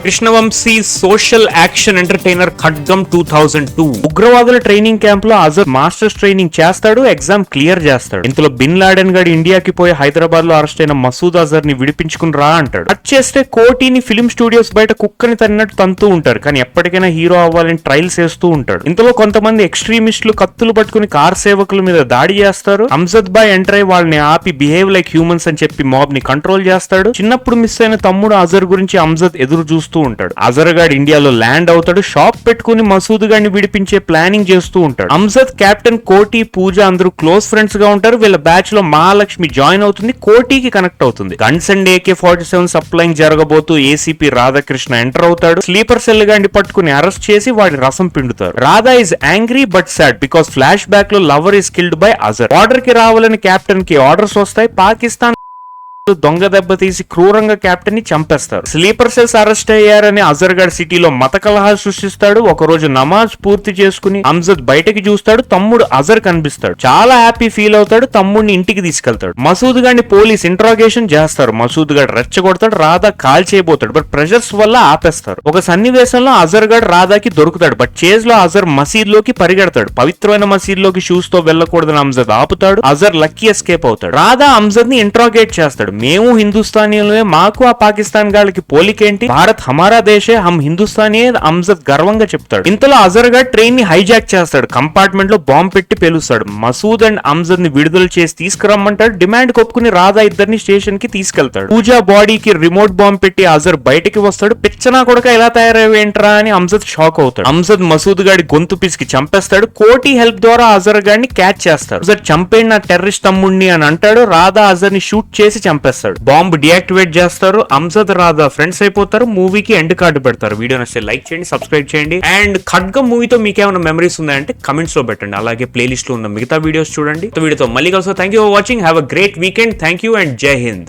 Krishna Vamsi social action entertainer ఖడ్గం 2002 ఉగ్రవాదుల training camp లో అజర్ మాస్టర్స్ ట్రైనింగ్ చేస్తాడు, ఎగ్జామ్ క్లియర్ చేస్తాడు. ఇంతలో బిన్ లాడెన్ గడి ఇండియాకి పోయి హైదరాబాద్ లో అరెస్ట్ అయిన మసూద్ అజర్ ని విడిపించుకుని రా అంటాడు. కట్ చేస్తే కోటిని ఫిల్మ్ స్టూడియోస్ బయట కుక్కని తన్నట్టు తంతూ ఉంటారు, కానీ ఎప్పటికైనా హీరో అవ్వాలని ట్రైల్స్ వేస్తూ ఉంటాడు. ఇంతలో కొంతమంది ఎక్స్ట్రీమిస్టులు కత్తులు పట్టుకుని కార్ సేవకుల మీద దాడి చేస్తారు. అమ్జద్ బాయ్ ఎంటర్ అయి వాళ్ళని ఆపి బిహేవ్ లైక్ హ్యూమన్స్ అని చెప్పి మాబ్ ని కంట్రోల్ చేస్తాడు. చిన్నప్పుడు మిస్ అయిన తమ్ముడు అజర్ గురించి అమ్జద్ ఎదురు చూస్తూ ఉంటాడు. అజర్ గాడ్ ఇండియాలో ల్యాండ్ అవుతాడు. షాప్ పెట్టుకుని మసూద్ గాడిని విడిపించే ప్లానింగ్ చేస్తూ ఉంటాడు. అమ్జద్, కెప్టెన్ కోటి, పూజ అందరూ క్లోజ్ ఫ్రెండ్స్ గా ఉంటారు. వీళ్ళ బ్యాచ్ లో మహాలక్ష్మి జాయిన్ అవుతుంది, కోటికి కనెక్ట్ అవుతుంది. గన్స్ అండ్ AK-47 సప్లైంగ్ జరగబోతూ ఏసీపీ రాధాకృష్ణ ఎంటర్ అవుతాడు. స్లీపర్ సెల్ గాడిని పట్టుకుని అరెస్ట్ చేసి వాడి రసం పిండుతారు. Radha is angry but sad because flashback లో lover is killed by Azhar. Order కి రావాలని కెప్టెన్ కి ఆర్డర్స్ వస్తాయి. పాకిస్తాన్ దొంగ దెబ్బ తీసి క్రూరంగా కెప్టెన్ ని చంపేస్తారు. స్లీపర్ సెల్స్ అరెస్ట్ అయ్యారని అజర్గఢ్ సిటీలో మత కలహాలు సృష్టిస్తాడు. ఒకరోజు నమాజ్ పూర్తి చేసుకుని అమ్జద్ బయటకి చూస్తాడు. తమ్ముడు అజర్ కనిపిస్తాడు. చాలా హ్యాపీ ఫీల్ అవుతాడు. తమ్ముడిని ఇంటికి తీసుకెళ్తాడు. మసూద్ గాడిని పోలీస్ ఇంట్రాగేషన్ చేస్తారు. మసూద్ గడ్ రెచ్చగొడతాడు. రాధా కాల్ చేయబోతాడు, బట్ ప్రెషర్స్ వల్ల ఆపేస్తారు. ఒక సన్నివేశంలో అజర్ గడ్ రాధాకి దొరుకుతాడు, బట్ చేజ్ లో అజర్ మసీద్ లోకి పరిగెడతాడు. పవిత్రమైన మసీద్ లోకి షూస్ తో వెళ్ళకూడదని అమ్జద్ ఆపుతాడు. అజర్ లక్కీ ఎస్కేప్ అవుతాడు. రాధా అమ్జద్ ని ఇంట్రాగేట్ చేస్తాడు. మేము హిందుస్థానీయులమే, మాకు ఆ పాకిస్తాన్ గాళ్ళకి పోలికేంటి, భారత్ హమారా దేశే, హమ్ హిందుస్థానీ అమ్జద్ గర్వంగా చెప్తాడు. ఇంతలో అజర్ గడ్ ట్రైన్ ని హైజాక్ చేస్తాడు. కంపార్ట్మెంట్ లో బాంబ్ పెట్టి పేలుస్తాడు. మసూద్ అండ్ అమ్జద్ ని విడుదల చేసి తీసుకురమ్మంటాడు. డిమాండ్ కొప్పుకుని రాధా ఇద్దరిని స్టేషన్ కి తీసుకెళ్తాడు. పూజా బాడీకి రిమోట్ బాంబ్ పెట్టి అజర్ బయటికి వస్తాడు. పిచ్చనా కొడక ఎలా తయారయ్యేంట్రా అని అమ్జద్ షాక్ అవుతాడు. అమ్జద్ మసూద్ గాడి గొంతు పిసికి చంపేస్తాడు. కోటి హెల్ప్ ద్వారా అజర్ గాడిని క్యాచ్ చేస్తాడు. అజర్ చంపేడు నా టెర్రరిస్ట్ తమ్ముడిని అని అంటాడు. రాధా అజర్ ని షూట్ చేసి చంపేస్తాడు. బాంబ్ డియాక్టివేట్ చేస్తారు. అమ్జద్ రాధా ఫ్రెండ్స్ అయిపోతారు. మూవీకి ఎండ్ కార్డు పెడతారు. వీడియో నచ్చితే లైక్ చేయండి, సబ్స్క్రైబ్ చేయండి. అండ్ ఖడ్గం మూవీతో మీకేమైనా మెమరీస్ ఉన్నాయంటే కమెంట్స్ లో పెట్టండి. అలాగే ప్లేలిస్ట్ లో ఉన్న మిగతా వీడియోస్ చూడండి. వీడియోతో మళ్ళీ కలుస్తాం. Thank you for watching. Have a great weekend. Thank you and జై హింద్.